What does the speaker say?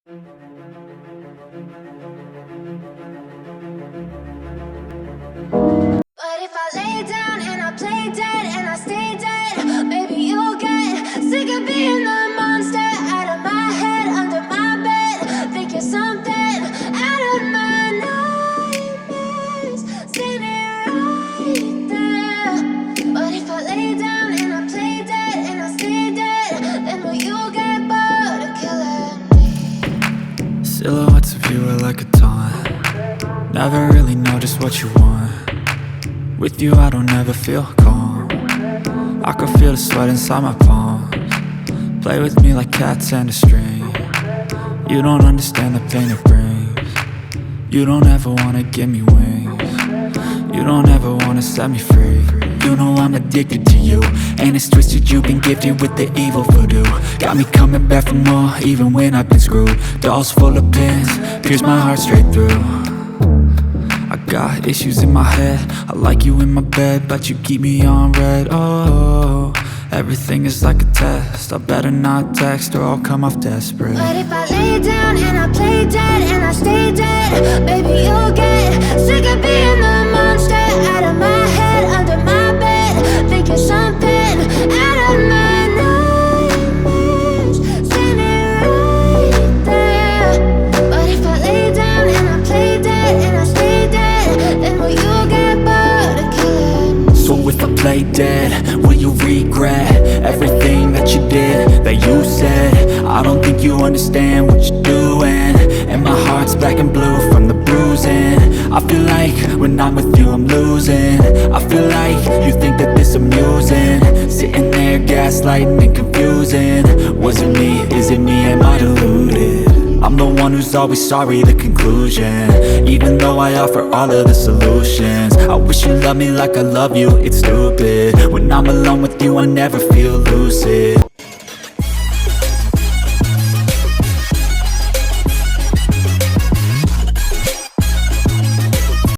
But if I lay down and I play dead and I stay dead, maybe you'll get sick of being the monster out of my head, under my bed. Think you're something out of my nightmares, standing right there. But if I lay down and I play dead and I stay dead, then will you get bored of killing me? Silhouettes of you are like a taunt. Never really know just what you want. With you I don't ever feel calm. I can feel the sweat inside my palms. Play with me like cats and a string. You don't understand the pain it brings. You don't ever wanna give me wings. You don't ever wanna set me free. You know I'm addicted to you, and it's twisted, you've been gifted with the evil voodoo. Got me coming back for more, even when I've been screwed. Dolls full of pins, pierce my heart straight through. I got issues in my head, I like you in my bed, but you keep me on red. Oh, everything is like a test, I better not text or I'll come off desperate. But if I lay down and I play dead and I stay dead, baby you'll get sick of being the monster out of my head, under my bed. Think you're something out of my nightmares, standing right there. But if I lay down and I play dead and I stay dead, then will you get bored of killing me? So if I play dead, will you regret everything that you did, that you said? I don't think you understand what you're doing, and my heart's black and blue from the bruising. I feel like when I'm with you I'm losing. I feel like you think that this amusing, sitting there gaslighting and confusing. Was it me? Is it me? Am I deluded? I'm the one who's always sorry, the conclusion. Even though I offer all of the solutions, I wish you loved me like I love you, it's stupid. When I'm alone with you I never feel lucid.